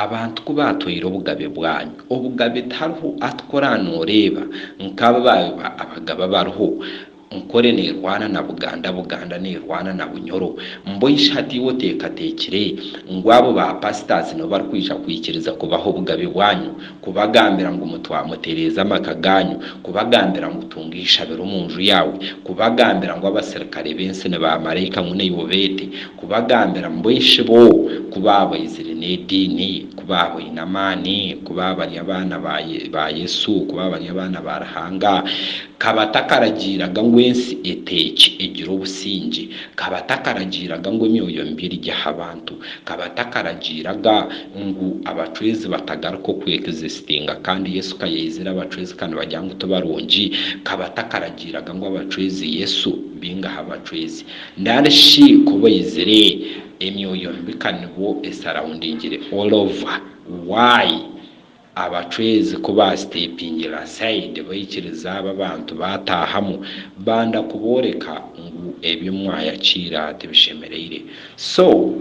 abantu kubatweire obugabe bwanyu obugabe tariho atkoranoreba nkaba abagaba bariho nkore nerwana na Buganda nerwana na Bunyoro mboyisha hati wotekatekire ngwabo ba pastors no barikwisha kwikiriza kubaho obugabe bwanyu kubagambira ngo mutwamutereza amakaganyu kubagambira ngo utungisha bero munju yawe kubagambira ngo abaserikale bense ne ba marayika ngune yobete kubagambira mboyishe bo kubabayizire nedini kubabo inamani kubabanya abana ba Yesu kubabanya abana barahanga kabatakaragira ngwensi eteki egira obusingi kabatakaragira ngo emyoyo mbiri gy'abantu kabatakaragira ngu abacwezi batagaruko kwexistinga kandi Yesu kayizira abacwezi kandi bajyangu tobarongi kabatakaragira ngo abacwezi Yesu binga abacwezi ndareshi kubayizire emyoyo mbikanibo esaroundingire all over why abacwezi kuba stepingira side bayikiriza abantu batahamu banda kuboreka ngo ebyo mwayakira tebishemereire so